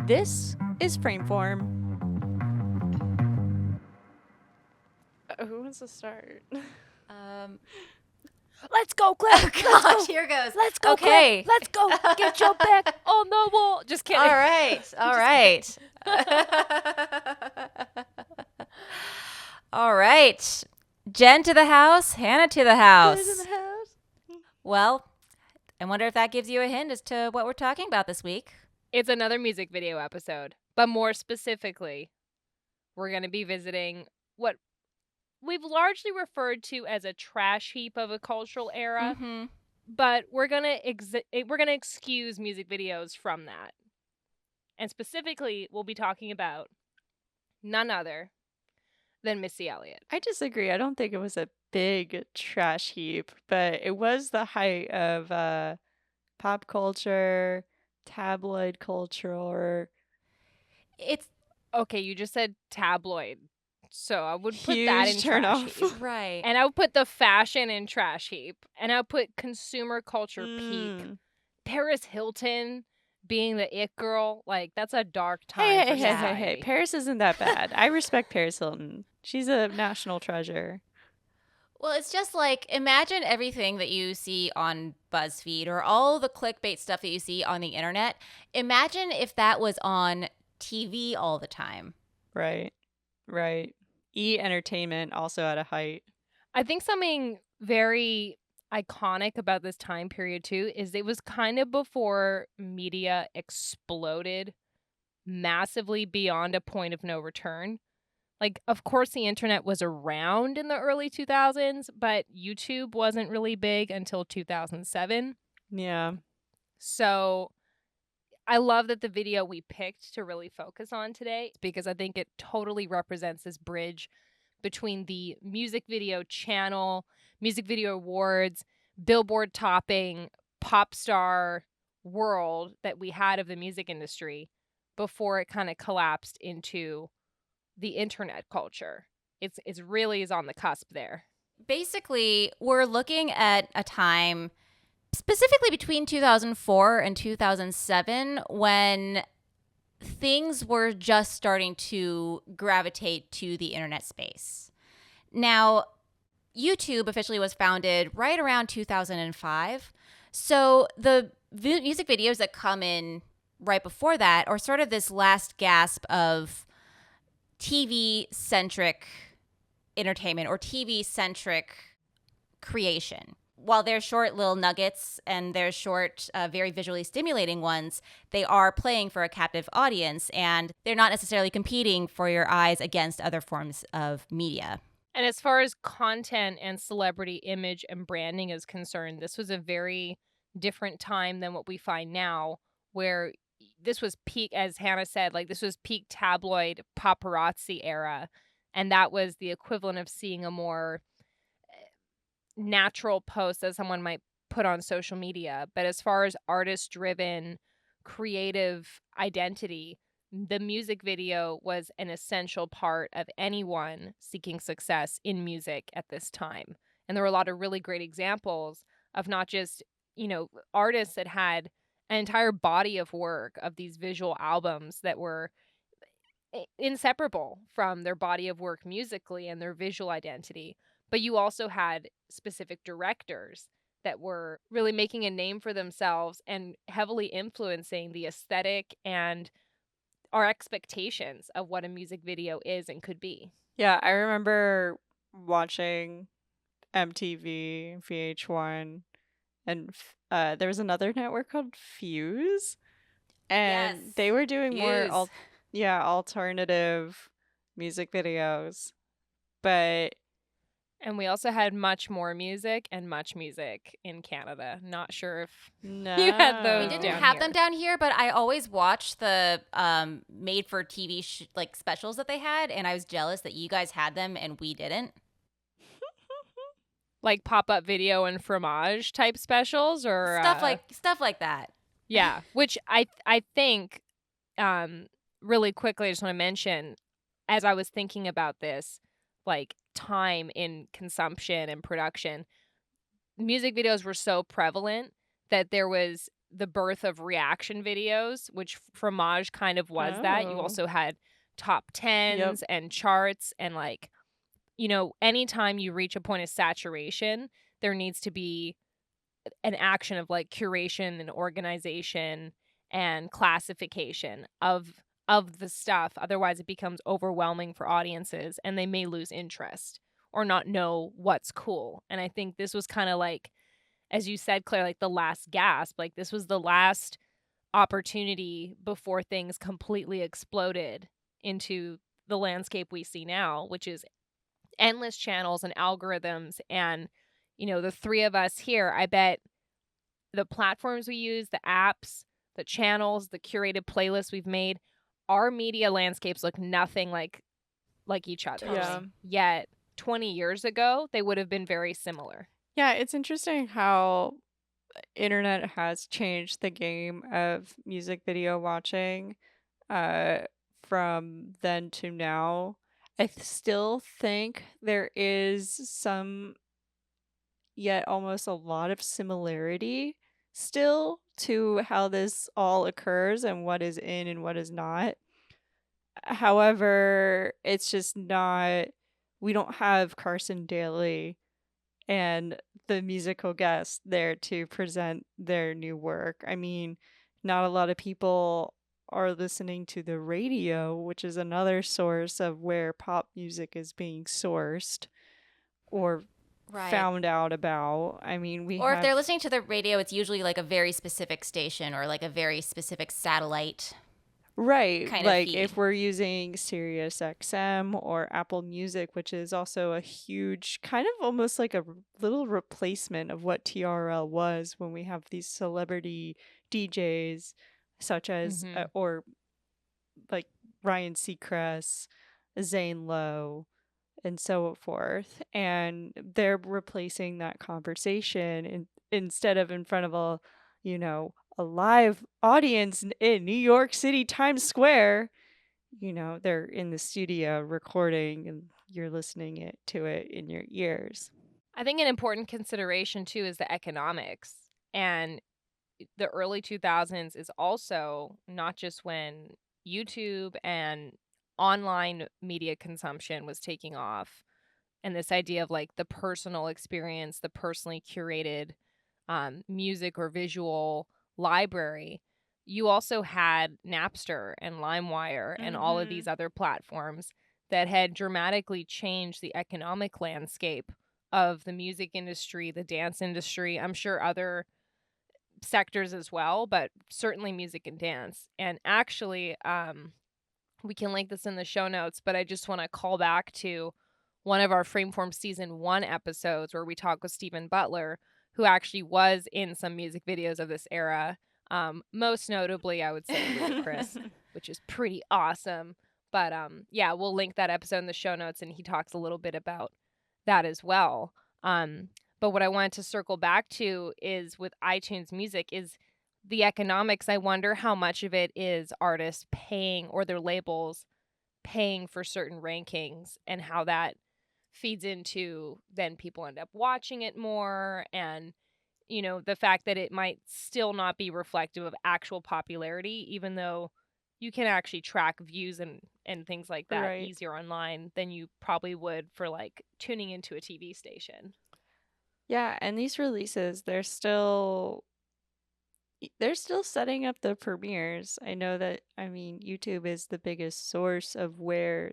This is Frameform. Who wants to start? Let's go, Cliff. Gosh, here goes. Let's go, Okay. Cliff. Let's go. Get your back on the wall. Just kidding. All right. All right. All right. Jen to the house, Hannah to the house. Well, I wonder if that gives you a hint as to what we're talking about this week. It's another music video episode, but more specifically, we're going to be visiting what we've largely referred to as a trash heap of a cultural era, but we're going to excuse music videos from that. And specifically, we'll be talking about none other than Missy Elliott. I disagree. I don't think it was a big trash heap, but it was the height of pop culture, tabloid culture. It's Okay, you just said tabloid. So I would put Huge that in turn trash off. heap. right. And I would put the fashion in trash heap. And I would put consumer culture peak. Paris Hilton being the it girl, like that's a dark time for society. Hey. Paris isn't that bad. I respect Paris Hilton. She's a national treasure. Well, it's just like, imagine everything that you see on BuzzFeed or all the clickbait stuff that you see on the internet. Imagine if that was on TV all the time. Right. E-entertainment also at a height. I think something very iconic about this time period too is it was kind of before media exploded massively beyond a point of no return. Like, of course, the internet was around in the early 2000s, but YouTube wasn't really big until 2007. Yeah. So I love that the video we picked to really focus on today, because I think it totally represents this bridge between the music video channel, music video awards, Billboard topping, pop star world that we had of the music industry before it kind of collapsed into the internet culture. It's really is on the cusp there. Basically, we're looking at a time specifically between 2004 and 2007 when things were just starting to gravitate to the internet space. Now, YouTube officially was founded right around 2005. So the music videos that come in right before that are sort of this last gasp of TV-centric entertainment or TV-centric creation. While they're short little nuggets and they're short, very visually stimulating ones, they are playing for a captive audience, and they're not necessarily competing for your eyes against other forms of media. And as far as content and celebrity image and branding is concerned, this was a very different time than what we find now, where this was peak, as Hannah said, like this was peak tabloid paparazzi era. And that was the equivalent of seeing a more natural post that someone might put on social media. But as far as artist-driven creative identity, the music video was an essential part of anyone seeking success in music at this time. And there were a lot of really great examples of not just, artists that had an entire body of work of these visual albums that were inseparable from their body of work musically and their visual identity. But you also had specific directors that were really making a name for themselves and heavily influencing the aesthetic and our expectations of what a music video is and could be. Yeah, I remember watching MTV, VH1, and there was another network called Fuse, and Yes, they were doing Fuse. more alternative music videos. But And we also had much more music and much music in Canada. Not sure if no, you had those We didn't down have here. them down here, but I always watched the made-for-TV specials that they had, and I was jealous that you guys had them and we didn't. Like pop-up video and fromage type specials or Stuff like that. yeah, which I think really quickly I just want to mention, as I was thinking about this, like time in consumption and production, music videos were so prevalent that there was the birth of reaction videos, which Fromage kind of was that. You Oh. also had top Yep. 10s and charts, and like, anytime you reach a point of saturation, there needs to be an action of like curation and organization and classification of the stuff. Otherwise it becomes overwhelming for audiences and they may lose interest or not know what's cool. And I think this was kind of like, as you said, Claire, like the last gasp. Like this was the last opportunity before things completely exploded into the landscape we see now, which is endless channels and algorithms. And the three of us here, I bet the platforms we use, the apps, the channels, the curated playlists we've made, our media landscapes look nothing like each other's. Yeah. Yet 20 years ago, they would have been very similar. Yeah, it's interesting how internet has changed the game of music video watching uh from then to now. I still think there is some, yet almost a lot of similarity still to how this all occurs and what is in and what is not. However, it's just not, we don't have Carson Daly and the musical guest there to present their new work. I mean, not a lot of people are listening to the radio, which is another source of where pop music is being sourced or found out about. I mean, or if they're listening to the radio, it's usually like a very specific station or like a very specific satellite. Right. Kind like of feed. if we're using Sirius XM or Apple Music, which is also a huge kind of almost like a little replacement of what TRL was when we have these celebrity DJs such as or like Ryan Seacrest, Zane Lowe, and so forth. And they're replacing that conversation instead of in front of a live audience in New York City Times Square. They're in the studio recording and you're listening to it in your ears. I think an important consideration too is the economics. And the early 2000s is also not just when YouTube and online media consumption was taking off, and this idea of like the personal experience, the personally curated music or visual library. You also had Napster and LimeWire and all of these other platforms that had dramatically changed the economic landscape of the music industry, the dance industry. I'm sure other sectors as well, but certainly music and dance. And actually, we can link this in the show notes, but I just want to call back to one of our Frameform season 1 episodes where we talk with Stephen Butler, who actually was in some music videos of this era. Most notably, I would say Ludacris, which is pretty awesome. But yeah, we'll link that episode in the show notes, and he talks a little bit about that as well. But what I wanted to circle back to is with iTunes Music is the economics. I wonder how much of it is artists paying or their labels paying for certain rankings and how that feeds into then people end up watching it more, and the fact that it might still not be reflective of actual popularity, even though you can actually track views and things like that easier online than you probably would for like tuning into a TV station. Yeah, and these releases, they're still setting up the premieres. I know that, I mean, YouTube is the biggest source of where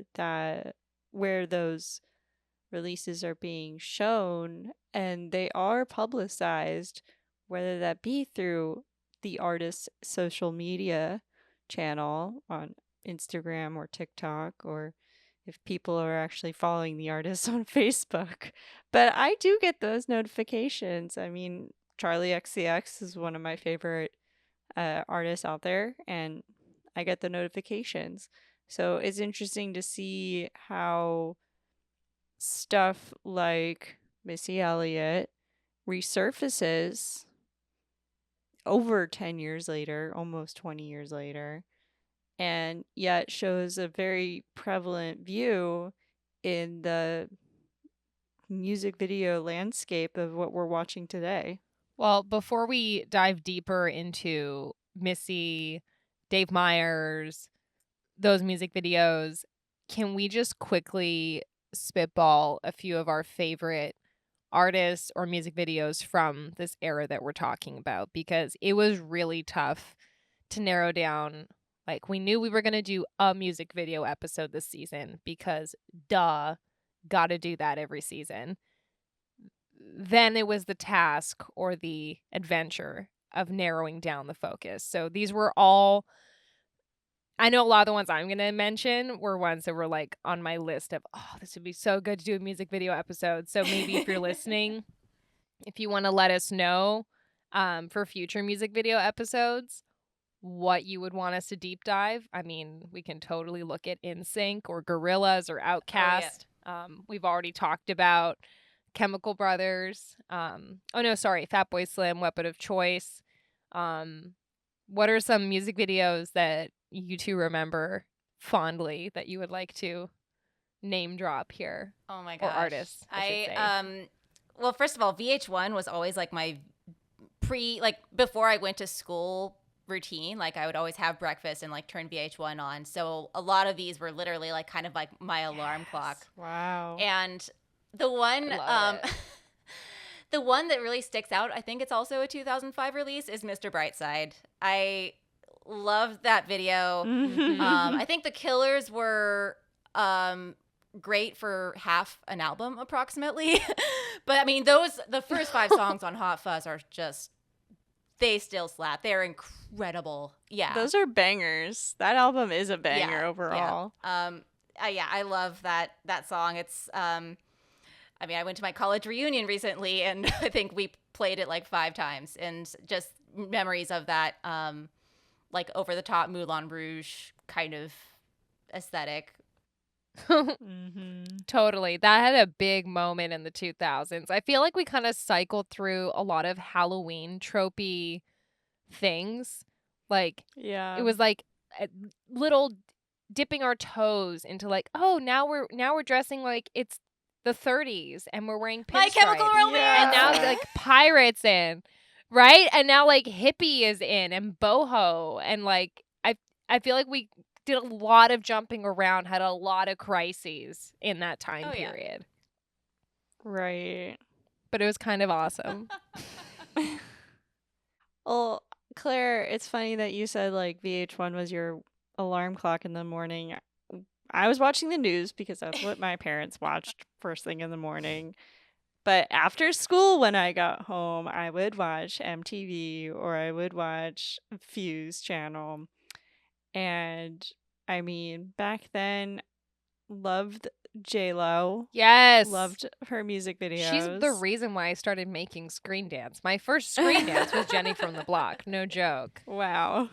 those releases are being shown, and they are publicized, whether that be through the artist's social media channel on Instagram or TikTok, or if people are actually following the artist on Facebook. But I do get those notifications. I mean, Charlie XCX is one of my favorite artists out there, and I get the notifications. So it's interesting to see how stuff like Missy Elliott resurfaces over 10 years later, almost 20 years later, and yet shows a very prevalent view in the music video landscape of what we're watching today. Well, before we dive deeper into Missy, Dave Meyers, those music videos, can we just quickly spitball a few of our favorite artists or music videos from this era that we're talking about? Because it was really tough to narrow down. Like, we knew we were going to do a music video episode this season because, duh, got to do that every season. Then it was the task or the adventure of narrowing down the focus. So these were all, I know a lot of the ones I'm going to mention were ones that were like on my list of, oh, this would be so good to do a music video episode. So maybe if you're listening, if you want to let us know for future music video episodes, what you would want us to deep dive. I mean, we can totally look at NSYNC or Gorillaz or Outkast. We've already talked about Chemical Brothers. Fatboy Slim, Weapon of Choice. What are some music videos that you two remember fondly that you would like to name drop here? Oh my gosh. Or artists, I should say. Well, first of all, VH1 was always like my before I went to school routine. Like, I would always have breakfast and like turn VH1 on. So a lot of these were literally like kind of like my alarm clock. Wow. And the one the one that really sticks out, I think it's also a 2005 release, is Mr. Brightside. I loved that video. I think the Killers were great for half an album approximately. But I mean, the first 5 songs on Hot Fuzz are just, they still slap. They're incredible. Yeah. Those are bangers. That album is a banger overall. Yeah, I love that song. It's I mean, I went to my college reunion recently, and I think we played it like 5 times, and just memories of that like over the top Moulin Rouge kind of aesthetic. Totally. That had a big moment in the 2000s. I feel like we kind of cycled through a lot of Halloween tropey things. Like, Yeah. it was like a little dipping our toes into like, oh, now we're dressing like it's the 30s and we're wearing pinstripes. My Chemical Romance. And now like pirates in, right? And now like hippie is in and boho, and like I feel like we did a lot of jumping around, had a lot of crises in that time period. Right. But it was kind of awesome. Well, Claire, it's funny that you said like VH1 was your alarm clock in the morning. I was watching the news because that's what my parents watched first thing in the morning. But after school, when I got home, I would watch MTV or I would watch Fuse channel. And I mean, back then, loved J-Lo. Yes. Loved her music videos. She's the reason why I started making Screen Dance. My first Screen Dance was Jenny from the Block. No joke. Wow.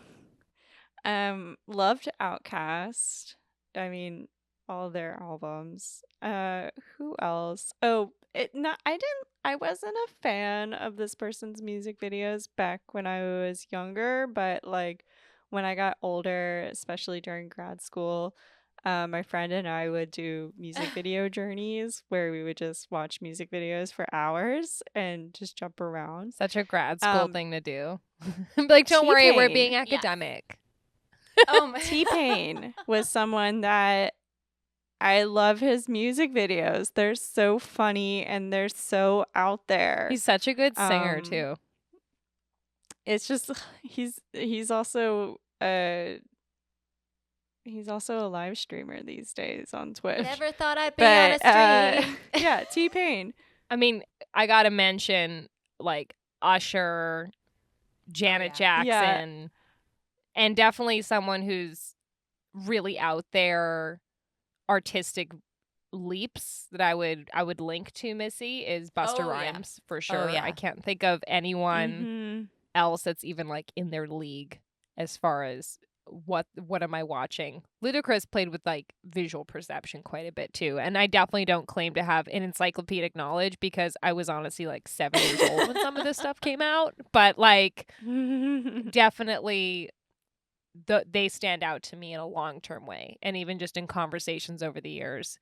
Loved Outkast. I mean, all their albums. Who else? I wasn't a fan of this person's music videos back when I was younger, but like when I got older, especially during grad school, my friend and I would do music video journeys where we would just watch music videos for hours and just jump around. Such a grad school thing to do. Like, don't worry, we're being academic. T-Pain was someone that I love his music videos. They're so funny and they're so out there. He's such a good singer too. It's just he's also a live streamer these days on Twitch. Never thought I'd be on a stream. Yeah, T-Pain. I mean, I gotta mention like Usher, Janet Jackson, and definitely someone who's really out there artistic leaps that I would link to Missy is Busta Rhymes for sure. I can't think of anyone else that's even like in their league as far as what am I watching. Ludacris played with like visual perception quite a bit too, and I definitely don't claim to have an encyclopedic knowledge because I was honestly like 7 years old when some of this stuff came out, but like definitely they stand out to me in a long-term way. And even just in conversations over the years,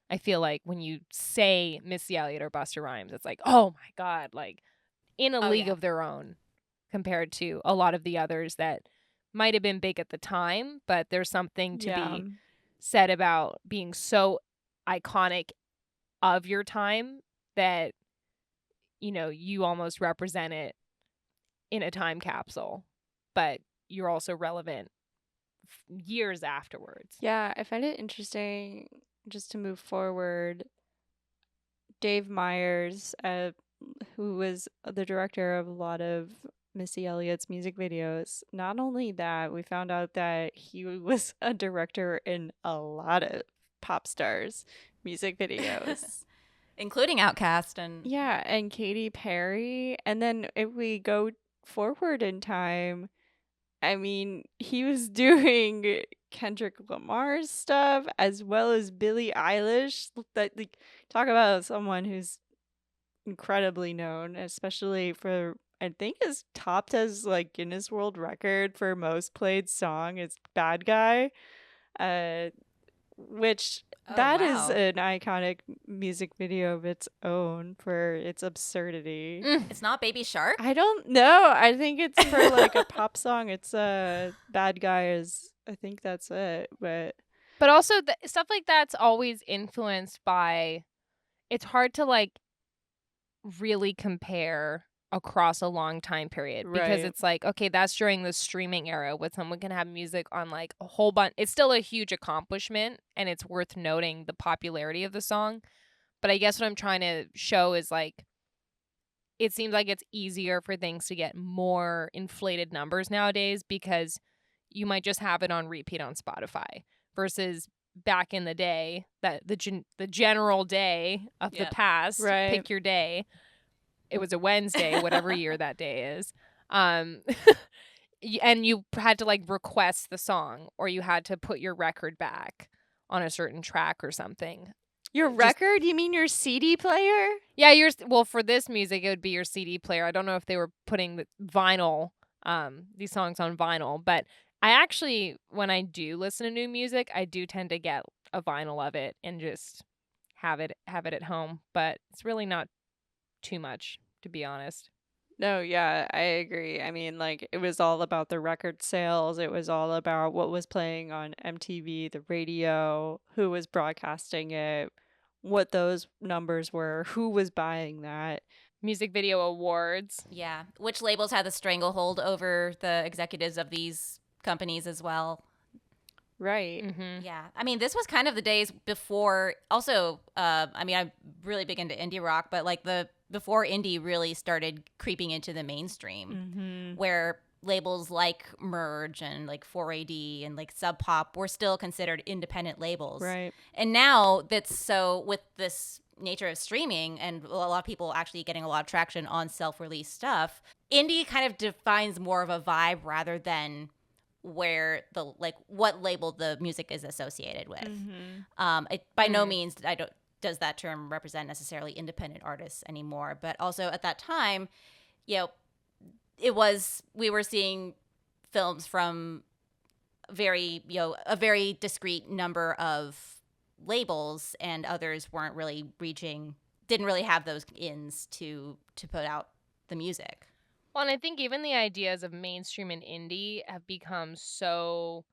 I feel like when you say Missy Elliott or Busta Rhymes, it's like, oh my God, like in a Oh, league yeah. of their own compared to a lot of the others that might have been big at the time, but there's something to be said about being so iconic of your time that, you know, you almost represent it in a time capsule, but you're also relevant years afterwards. Yeah, I find it interesting, just to move forward. Dave Meyers, who was the director of a lot of Missy Elliott's music videos. Not only that, we found out that he was a director in a lot of pop stars' music videos. Including Outkast and Yeah, and Katy Perry. And then if we go forward in time, I mean, he was doing Kendrick Lamar's stuff as well as Billie Eilish. That, like, talk about someone who's incredibly known, especially for, I think is topped as like Guinness World Record for most played song is Bad Guy. Uh which Oh, that is wow. an iconic music video of its own for its absurdity. It's not Baby Shark? I don't know. I think it's for like a pop song. It's Bad Guy is, I think that's it. But also stuff like that's always influenced by, it's hard to like really compare across a long time period because Right. it's like, okay, that's during the streaming era when someone can have music on like a whole bunch. It's still a huge accomplishment and it's worth noting the popularity of the song. But I guess what I'm trying to show is like, it seems like it's easier for things to get more inflated numbers nowadays because you might just have it on repeat on Spotify versus back in the day, that the general day of the Yep. past, Right. pick your day. It was a Wednesday, whatever year that day is. And you had to like request the song or you had to put your record back on a certain track or something. Your Just- record? You mean your CD player? Yeah, well, for this music, it would be your CD player. I don't know if they were putting the vinyl, these songs on vinyl, but I actually, when I do listen to new music, I do tend to get a vinyl of it and just have it at home. But it's really not too much, to be honest. No, yeah, I agree. I mean, like, it was all about the record sales. It was all about what was playing on MTV, the radio, who was broadcasting it, what those numbers were, who was buying that. Music video awards. Yeah. Which labels had the stranglehold over the executives of these companies as well? Right. Mm-hmm. Yeah. I mean, this was kind of the days before, also, I mean, I'm really big into indie rock, but like before indie really started creeping into the mainstream, Mm-hmm. where labels like Merge and like 4AD and like Sub Pop were still considered independent labels. Right. And now that's so, with this nature of streaming and a lot of people actually getting a lot of traction on self-released stuff, indie kind of defines more of a vibe rather than where the like what label the music is associated with. Mm-hmm. It by no means does that term represent necessarily independent artists anymore, but also at that time, you know, we were seeing films from a very discrete number of labels, and others didn't really have those ins to put out the music. Well, and I think even the ideas of mainstream and indie have become so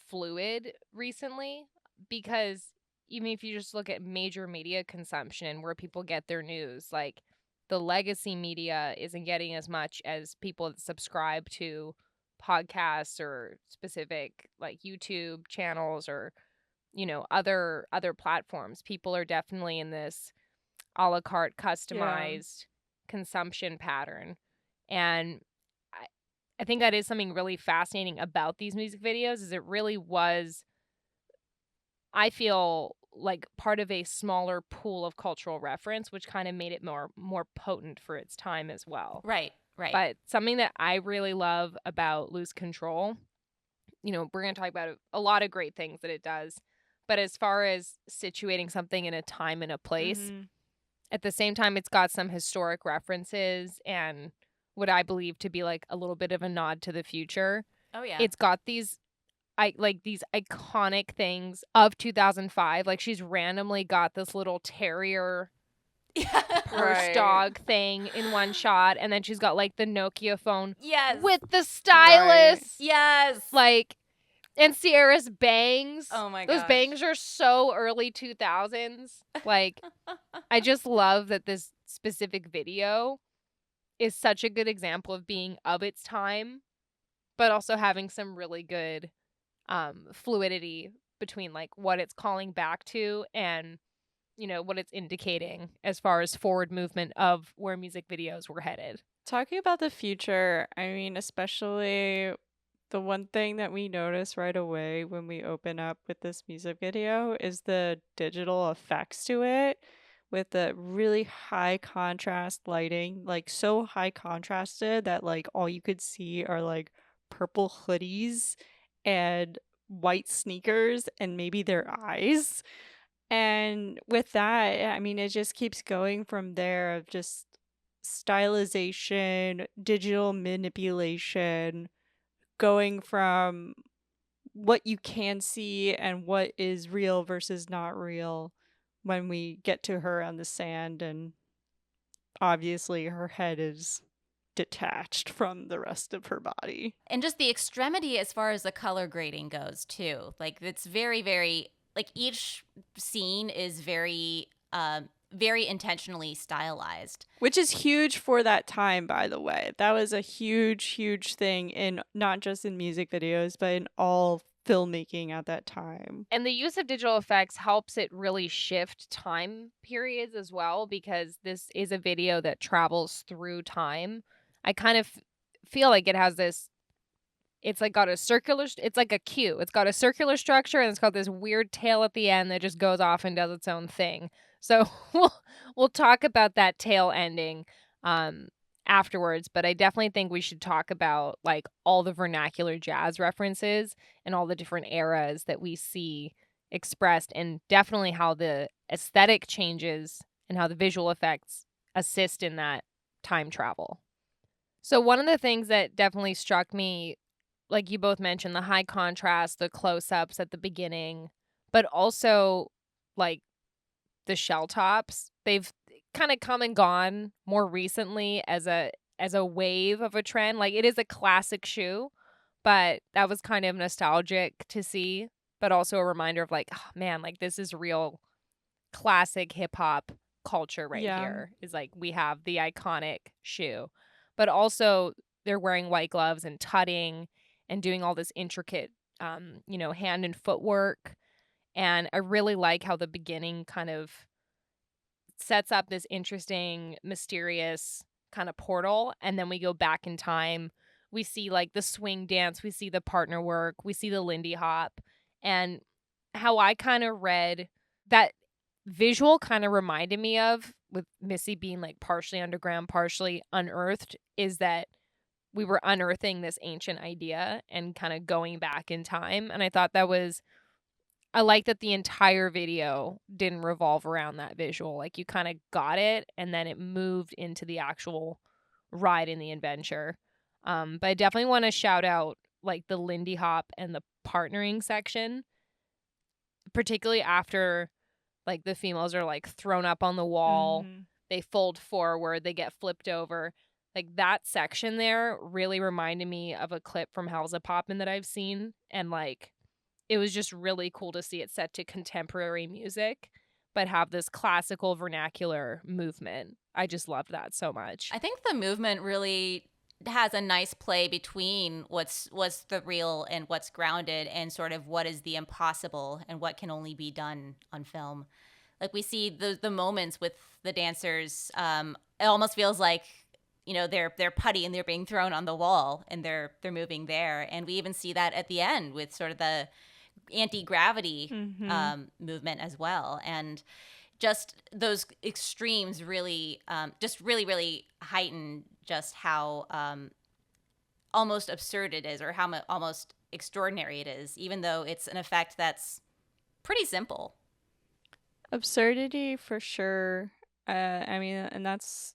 fluid recently because even if you just look at major media consumption and where people get their news, like the legacy media isn't getting as much as people that subscribe to podcasts or specific like YouTube channels or, you know, other platforms. People are definitely in this a la carte customized consumption pattern. And I think that is something really fascinating about these music videos is it really was, I feel like, part of a smaller pool of cultural reference, which kind of made it more potent for its time as well. Right. But something that I really love about Lose Control, you know, we're going to talk about a lot of great things that it does. But as far as situating something in a time and a place, Mm-hmm. at the same time, it's got some historic references and what I believe to be like a little bit of a nod to the future. Oh yeah. It's got these iconic things of 2005. Like she's randomly got this little terrier purse Right. dog thing in one shot, and then she's got like the Nokia phone Yes. with the stylus. Yes. Like, and Ciara's bangs. Oh my Those gosh. bangs are so early 2000s. Like, I just love that this specific video is such a good example of being of its time, but also having some really good fluidity between like what it's calling back to and what it's indicating as far as forward movement of where music videos were headed. Talking about the future, I mean, especially the one thing that we notice right away when we open up with this music video is the digital effects to it with the really high contrast lighting, like so high contrasted that like all you could see are like purple hoodies and white sneakers and maybe their eyes. And with that, I mean, it just keeps going from there of just stylization, digital manipulation, going from what you can see and what is real versus not real when we get to her on the sand. And obviously, her head is detached from the rest of her body. And just the extremity as far as the color grading goes too. Like it's very, very like each scene is very very intentionally stylized. Which is huge for that time, by the way. That was a huge, huge thing in not just in music videos, but in all filmmaking at that time. And the use of digital effects helps it really shift time periods as well, because this is a video that travels through time. I kind of feel like it has this, it's like got a circular, it's like a cue. It's got a circular structure and it's got this weird tail at the end that just goes off and does its own thing. So we'll talk about that tail ending afterwards, but I definitely think we should talk about like all the vernacular jazz references and all the different eras that we see expressed, and definitely how the aesthetic changes and how the visual effects assist in that time travel. So one of the things that definitely struck me, like you both mentioned, the high contrast, the close-ups at the beginning, but also like the shell tops. They've kind of come and gone more recently as a wave of a trend. Like it is a classic shoe, but that was kind of nostalgic to see, but also a reminder of like, oh, man, like this is real classic hip hop culture right Yeah. here. Is like we have the iconic shoe, but also they're wearing white gloves and tutting and doing all this intricate hand and footwork. And I really like how the beginning kind of sets up this interesting, mysterious kind of portal. And then we go back in time. We see like the swing dance, we see the partner work, we see the Lindy hop. And how I kind of read that visual kind of reminded me of, with Missy being like partially underground, partially unearthed, is that we were unearthing this ancient idea and kind of going back in time. And I thought that was, I like that the entire video didn't revolve around that visual. Like you kind of got it and then it moved into the actual ride in the adventure. But I definitely want to shout out like the Lindy Hop and the partnering section, particularly after like the females are like thrown up on the wall, they fold forward, they get flipped over. Like that section there really reminded me of a clip from How's a Poppin' that I've seen, and like it was just really cool to see it set to contemporary music, but have this classical vernacular movement. I just loved that so much. I think the movement really has a nice play between what's the real and what's grounded, and sort of what is the impossible and what can only be done on film. Like we see the moments with the dancers, it almost feels like they're putty and they're being thrown on the wall and they're moving there, and we even see that at the end with sort of the anti-gravity movement as well. And just those extremes really just really heighten just how almost absurd it is, or how almost extraordinary it is, even though it's an effect that's pretty simple. Absurdity for sure. I mean, and that's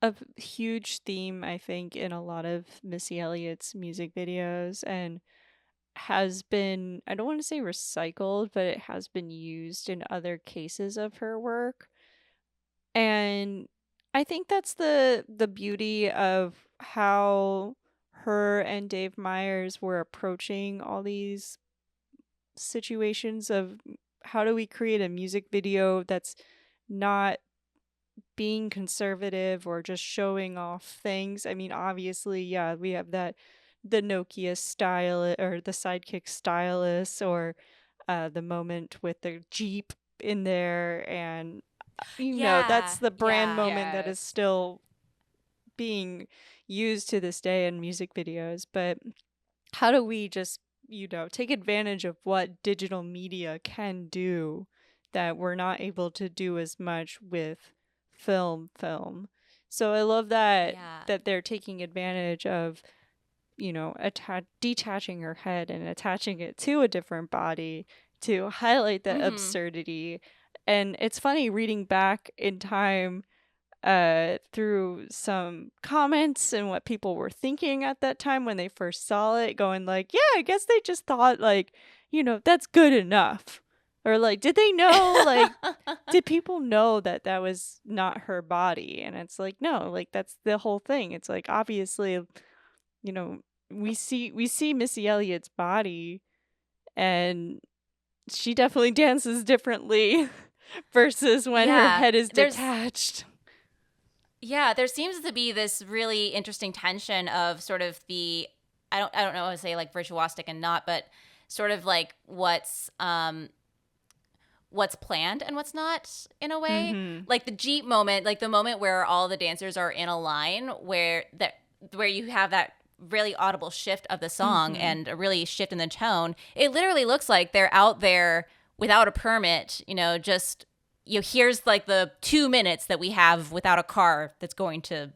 a huge theme, I think, in a lot of Missy Elliott's music videos, and has been, I don't want to say recycled, but it has been used in other cases of her work. And I think that's the beauty of how her and Dave Meyers were approaching all these situations of how do we create a music video that's not being conservative or just showing off things. I mean, obviously, yeah, we have that the Nokia style or the Sidekick stylus or the moment with the Jeep in there, and that's Yeah. the brand Yeah. moment that Yes. is still being used to this day in music videos. But how do we just, take advantage of what digital media can do that we're not able to do as much with film? So I love that Yeah. they're taking advantage of, detaching her head and attaching it to a different body to highlight the Mhm. absurdity. And it's funny reading back in time through some comments and what people were thinking at that time when they first saw it, going like, yeah, I guess they just thought like, that's good enough. Or like, did they know, like, did people know that that was not her body? And it's like, no, like that's the whole thing. It's like, obviously, you know, we see Missy Elliott's body, and she definitely dances differently versus when her Yeah. head is There's detached. Yeah, there seems to be this really interesting tension of sort of the I don't know how to say like virtuosic and not, but sort of like what's planned and what's not in a way. Mhm. Like the Jeep moment, like the moment where all the dancers are in a line where you have that really audible shift of the song Mhm. and a really shift in the tone. It literally looks like they're out there without a permit, just here's like the 2 minutes that we have without a car that's going to,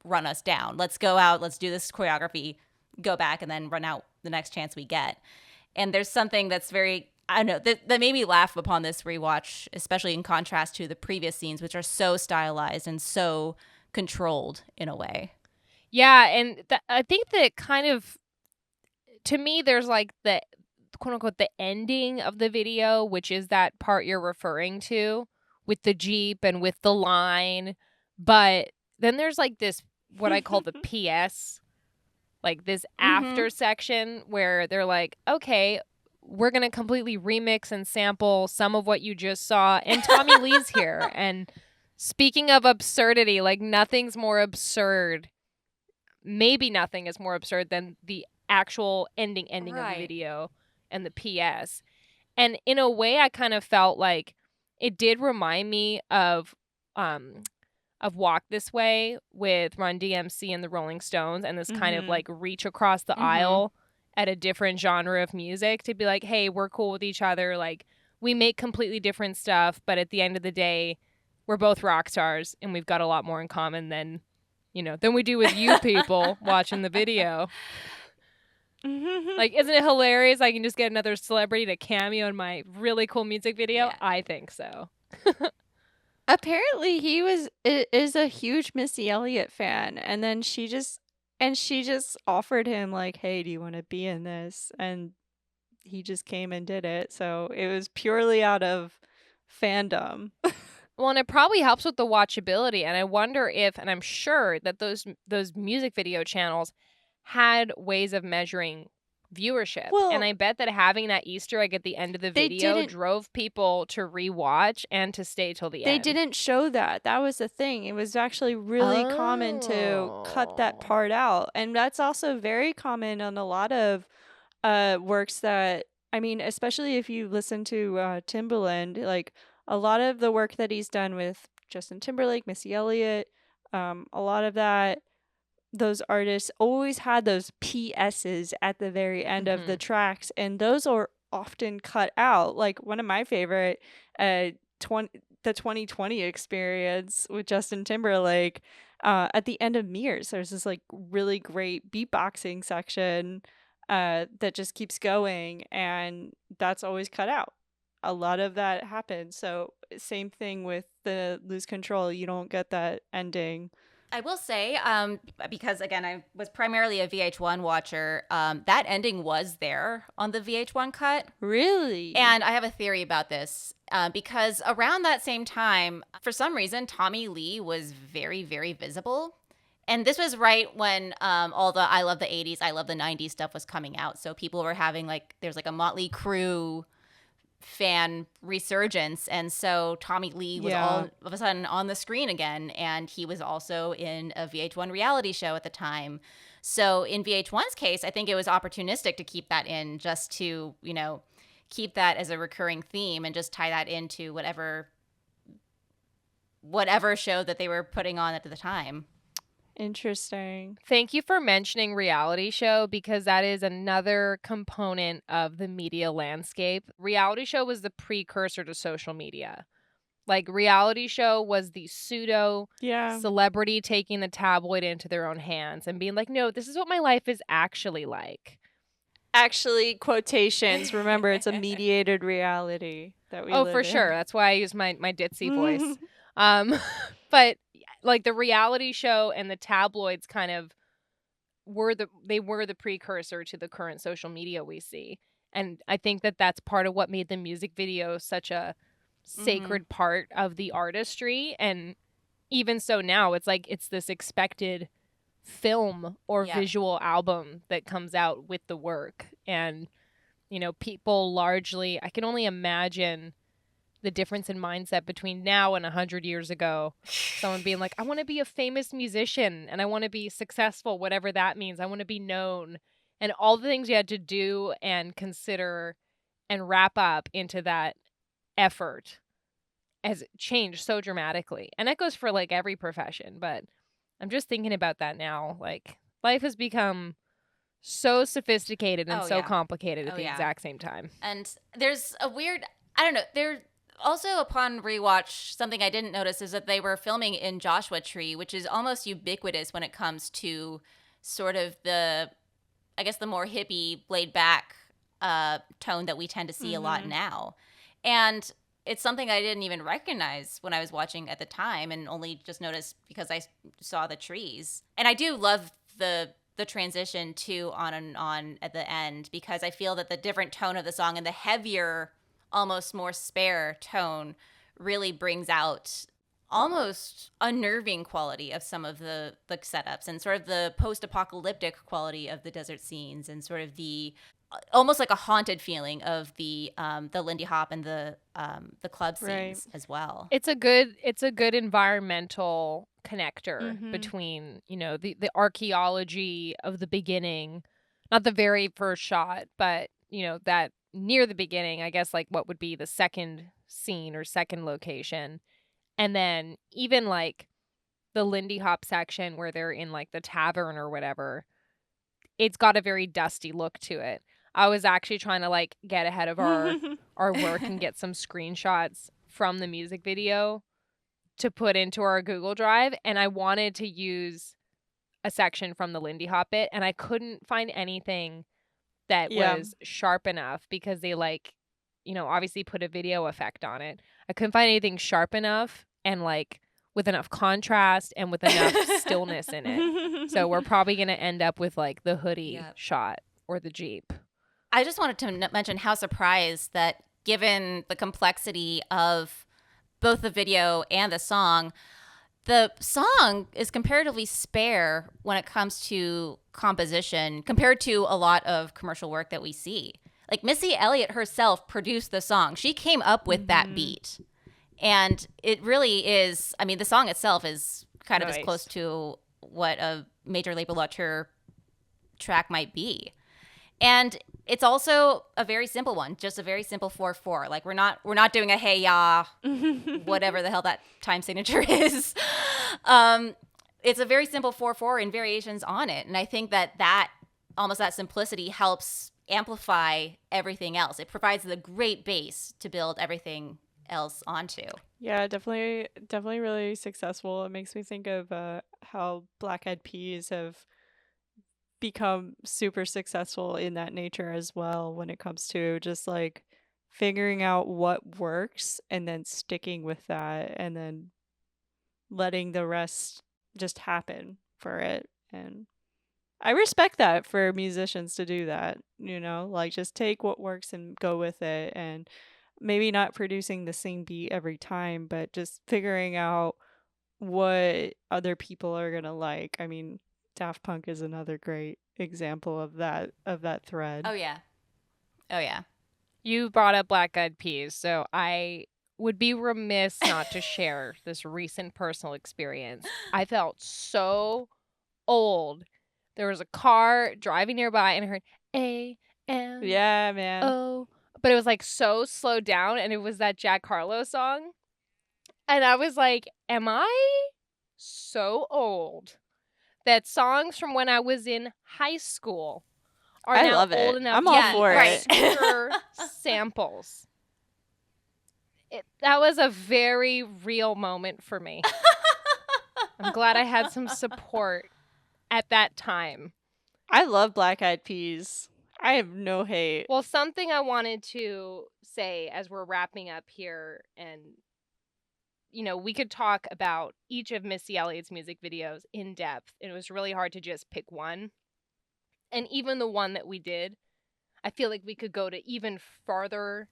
run us down. Let's go out, let's do this choreography, go back and then run out the next chance we get. And there's something that's very, I don't know, that made me laugh upon this rewatch, especially in contrast to the previous scenes, which are so stylized and so controlled in a way. Yeah, and I think that kind of, to me, there's like the quote unquote the ending of the video, which is that part you're referring to with the Jeep and with the line. But then there's like this, what I call the PS, like this Mm-hmm. after section where they're like, okay, we're going to completely remix and sample some of what you just saw. And Tommy Lee's here. And speaking of absurdity, like nothing's more absurd. Maybe nothing is more absurd than the actual ending of the Right. video and the PS. And in a way, I kind of felt like it did remind me um of Walk This Way with Run DMC and the Rolling Stones, and this kind of Mhm. like reach across the Mm-hmm. aisle at a different genre of music to be like, hey, we're cool with each other. Like, we make completely different stuff, but at the end of the day, we're both rock stars and we've got a lot more in common than we do with you people watching the video. Like, isn't it hilarious? I can just get another celebrity to cameo in my really cool music video. Yeah. I think so. Apparently is a huge Missy Elliott fan, and then she just offered him like, "Hey, do you want to be in this?" And he just came and did it. So it was purely out of fandom. Well, and it probably helps with the watchability. And I wonder if, and I'm sure that those music video channels had ways of measuring viewership. And Well, I bet that having that Easter egg at the end of the they video didn't drove people to rewatch and to stay till the they end. didn't show that. That was the thing. It was actually really common to cut that Oh. part out. And that's also very common on a lot of works that, I mean, especially if you listen to Timbaland, like a lot of the work that he's done with Justin Timberlake, Missy Elliott, a lot of that, those artists always had those PSs at the very end of the Mhm. tracks, and those are often cut out. Like one of my favorite, uh, 20, the 2020 experience with Justin Timberlake. At the end of Mirrors, there's this like really great beatboxing section that just keeps going, and that's always cut out. A lot of that happens. So same thing with the Lose Control. You don't get that ending. I will say, because again, I was primarily a VH1 watcher, that ending was there on the VH1 cut. Really? And I have a theory about this because around that same time, for some reason, Tommy Lee was very, very visible. And this was right when all the I Love the 80s, I Love the 90s stuff was coming out. So people were having there's like a Motley Crue fan resurgence, and so Tommy Lee was all of a sudden on the screen again, and he was also in a VH1 reality show at the time. So in VH1's case, I think it was opportunistic to keep that in, just to keep that as a recurring theme and just tie that into whatever show that they were putting on at the time. Interesting. Thank you for mentioning reality show, because that is another component of the media landscape. Reality show was the precursor to social media. Like, reality show was the pseudo celebrity taking the tabloid into their own hands and being like, no, this is what my life is actually like. Actually, quotations. Remember, it's a mediated reality that we live for in. Sure. That's why I use my ditzy voice. But like the reality show and the tabloids kind of were the precursor to the current social media we see. And I think that that's part of what made the music video such a sacred part of the artistry. And even so now, it's like it's this expected film or visual album that comes out with the work. And, people largely, I can only imagine the difference in mindset between now and 100 years ago. Someone being like, I want to be a famous musician and I want to be successful, whatever that means. I want to be known. And all the things you had to do and consider and wrap up into that effort has changed so dramatically. And that goes for like every profession. But I'm just thinking about that now. Like, life has become so sophisticated and complicated at the exact same time. And there's a weird, I don't know, there also, upon rewatch, something I didn't notice is that they were filming in Joshua Tree, which is almost ubiquitous when it comes to sort of the more hippie, laid back tone that we tend to see a lot now. And it's something I didn't even recognize when I was watching at the time, and only just noticed because I saw the trees. And I do love the transition to On and On at the end, because I feel that the different tone of the song and the heavier, almost more spare tone really brings out almost unnerving quality of some of the setups, and sort of the post-apocalyptic quality of the desert scenes, and sort of the almost like a haunted feeling of the Lindy Hop and the club scenes as well. It's a good environmental connector between, the archaeology of the beginning, not the very first shot, but that near the beginning, I guess, like what would be the second scene or second location. And then even like the Lindy Hop section where they're in like the tavern or whatever, it's got a very dusty look to it. I was actually trying to like get ahead of our work and get some screenshots from the music video to put into our Google Drive. And I wanted to use a section from the Lindy Hop bit, and I couldn't find anything that was sharp enough, because they obviously put a video effect on it. I couldn't find anything sharp enough and like with enough contrast and with enough stillness in it. So we're probably going to end up with like the hoodie shot or the Jeep. I just wanted to mention how surprised that, given the complexity of both the video and the song is comparatively spare when it comes to composition compared to a lot of commercial work that we see. Like, Missy Elliott herself produced the song. She came up with that beat. And it really is, I mean, the song itself is kind of as close to what a major label auteur track might be. And it's also a very simple one, just a very simple 4/4. Like, we're not doing a hey ya, whatever the hell that time signature is. It's a very simple 4/4 and variations on it. And I think that almost that simplicity helps amplify everything else. It provides the great base to build everything else onto. Yeah, definitely really successful. It makes me think of how Black Eyed Peas have become super successful in that nature as well, when it comes to just like figuring out what works and then sticking with that, and then letting the rest just happen for it. And I respect that for musicians to do that, like just take what works and go with it, and maybe not producing the same beat every time, but just figuring out what other people are going to like. I mean, Daft Punk is another great example of that thread. Oh yeah. Oh yeah. You brought up Black Eyed Peas, so I would be remiss not to share this recent personal experience. I felt so old. There was a car driving nearby and I heard A-M-O. Yeah, man. But it was like so slowed down, and it was that Jack Harlow song. And I was like, am I so old that songs from when I was in high school are I now love it. old enough I'm to all be for it. obscure samples? That was a very real moment for me. I'm glad I had some support at that time. I love Black Eyed Peas. I have no hate. Well, something I wanted to say as we're wrapping up here, and we could talk about each of Missy Elliott's music videos in depth. It was really hard to just pick one. And even the one that we did, I feel like we could go to even farther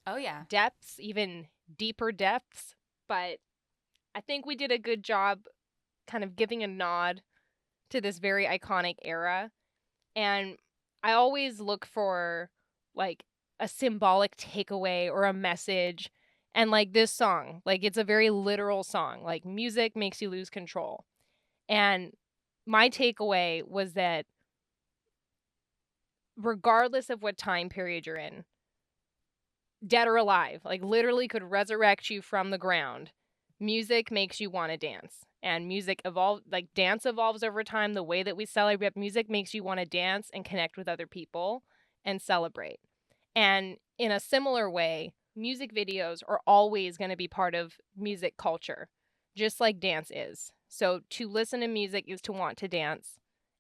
depths, even deeper depths. But I think we did a good job kind of giving a nod to this very iconic era. And I always look for like a symbolic takeaway or a message. And like this song, like it's a very literal song. Like music makes you lose control. And my takeaway was that regardless of what time period you're in, dead or alive, like literally could resurrect you from the ground, music makes you want to dance. And music dance evolves over time. The way that we celebrate music makes you want to dance and connect with other people and celebrate. And in a similar way, music videos are always going to be part of music culture, just like dance is. So to listen to music is to want to dance,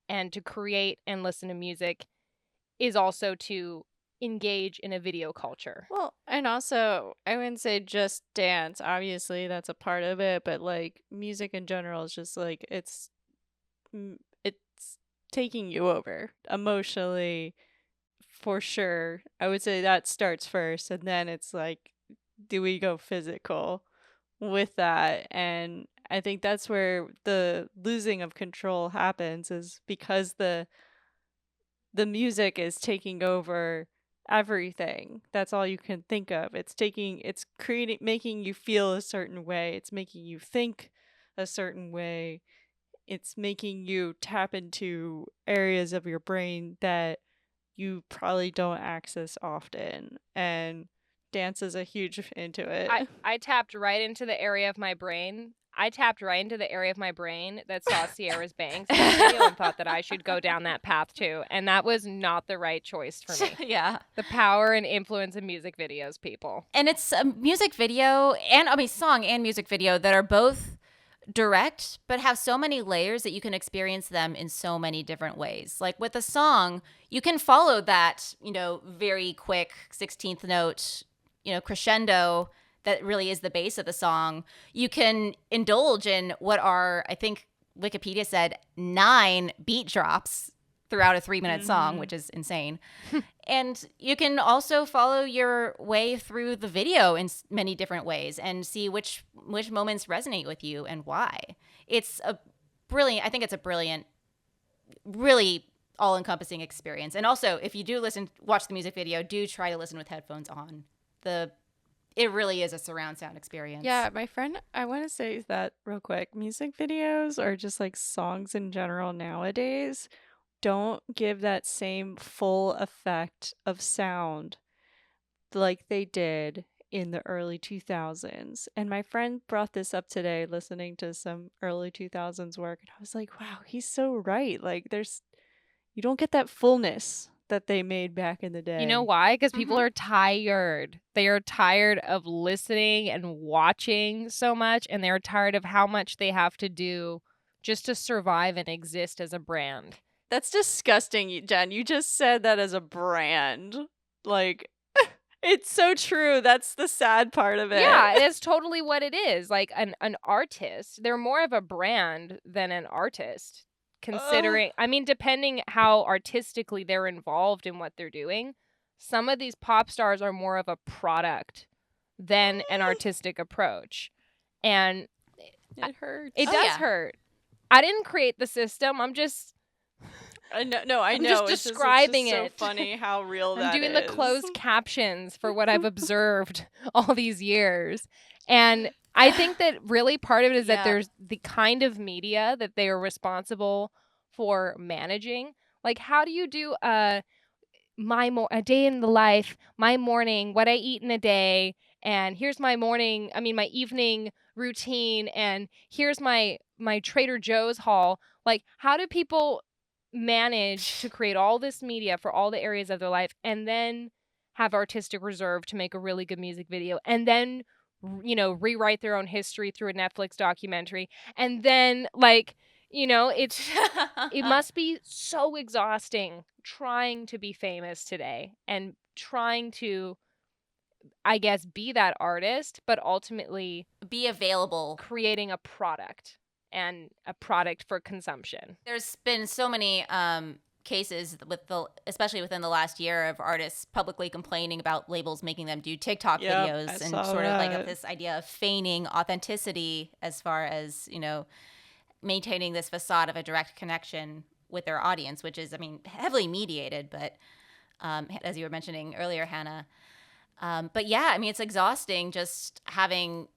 and to create and listen to music is also to engage in a video culture. Well, and also, I wouldn't say just dance. Obviously, that's a part of it, but like music in general is just like it's taking you over emotionally, for sure. I would say that starts first, and then it's like, do we go physical with that? And I think that's where the losing of control happens, is because the music is taking over everything. That's all you can think of. It's creating, making you feel a certain way. It's making you think a certain way. It's making you tap into areas of your brain that you probably don't access often. And dance is a huge into it. I tapped right into the area of my brain. I tapped right into the area of my brain that saw Ciara's bangs in the video and thought that I should go down that path too. And that was not the right choice for me. Yeah. The power and influence of music videos, people. And it's a music video song and music video that are both direct, but have so many layers that you can experience them in so many different ways. Like with a song, you can follow that, very quick 16th note, crescendo that really is the base of the song. You can indulge in what are, I think Wikipedia said, 9 beat drops throughout a 3-minute song, which is insane. And you can also follow your way through the video in many different ways and see which moments resonate with you and why. It's a brilliant, really all-encompassing experience. And also, if you do watch the music video, do try to listen with headphones on. It really is a surround sound experience. Yeah, my friend, I want to say that real quick. Music videos, or just like songs in general nowadays, don't give that same full effect of sound like they did in the early 2000s. And my friend brought this up today, listening to some early 2000s work, and I was like, wow, he's so right. Like you don't get that fullness that they made back in the day. You know why? Because people are tired. They are tired of listening and watching so much, and they're tired of how much they have to do just to survive and exist as a brand. That's disgusting, Jen. You just said that as a brand. Like, It's so true. That's the sad part of it. Yeah, it's totally what it is. Like an artist, they're more of a brand than an artist. Considering, I mean, depending how artistically they're involved in what they're doing, some of these pop stars are more of a product than an artistic approach. And It hurts. it Oh, does yeah. hurt. I didn't create the system. I'm just I know. No, I I'm know. just It's describing it's it. just so funny how real that I'm doing the is. closed captions for what I've observed all these years. And I think that really part of it is that Yeah. there's the kind of media that they are responsible for managing. Like, how do you do a day in the life, my morning, what I eat in a day, and here's my my evening routine, and here's my Trader Joe's haul. Like, how do people manage to create all this media for all the areas of their life and then have artistic reserve to make a really good music video and then rewrite their own history through a Netflix documentary and then it must be so exhausting trying to be famous today and trying to, I guess, be that artist, but ultimately be available. creating a product and a product for consumption. There's been so many cases especially within the last year of artists publicly complaining about labels making them do TikTok Yep, I videos and saw sort of like that. this idea of feigning authenticity as far as, maintaining this facade of a direct connection with their audience, which is, I mean, heavily mediated, but as you were mentioning earlier, Hannah. But yeah, I mean, it's exhausting just having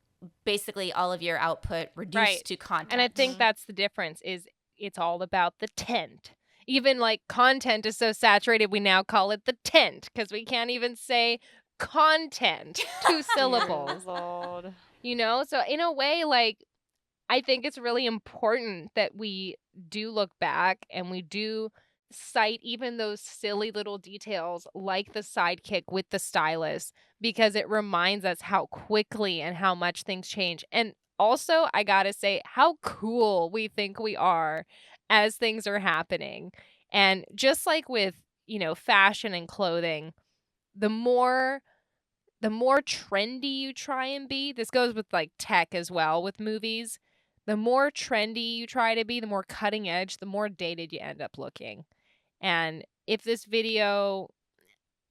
basically all of your output reduced Right. to content. And I think that's the difference is it's all about the tent. Even like content is so saturated, we now call it the tent because we can't even say content, 2 syllables. Dear Lord. So in a way, like, I think it's really important that we do look back and we do cite even those silly little details like the sidekick with the stylus because it reminds us how quickly and how much things change. And also, I gotta say, how cool we think we are as things are happening. And just like with, fashion and clothing, the more trendy you try and be, this goes with like tech as well with movies. The more trendy you try to be, the more cutting edge, the more dated you end up looking. And if this video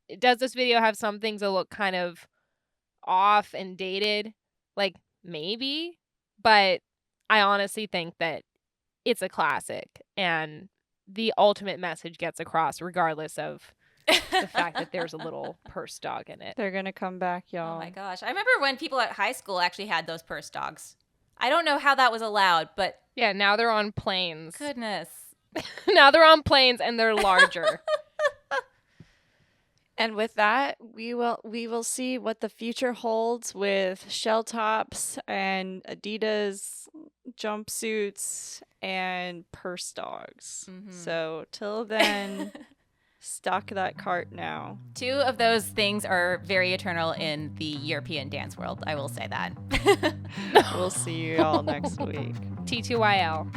have some things that look kind of off and dated? Like, maybe, but I honestly think that it's a classic and the ultimate message gets across regardless of the fact that there's a little purse dog in it. They're gonna come back, y'all. Oh my gosh. I remember when people at high school actually had those purse dogs. I don't know how that was allowed, but Yeah, now they're on planes. goodness. Now they're on planes and they're larger. And with that, we will see what the future holds with shell tops and Adidas jumpsuits and purse dogs. Mhm. So till then, stock that cart now. 2 of those things are very eternal in the European dance world. I will say that. We'll see you all next week. T2YL.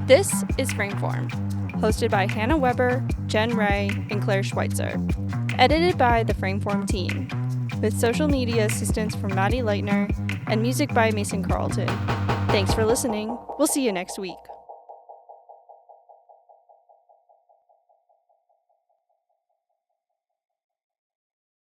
This is Frameform, hosted by Hannah Weber, Jen Ray, and Claire Schweitzer. Edited by the Frameform team, with social media assistance from Maddie Leitner and music by Mason Carlton. Thanks for listening. We'll see you next week.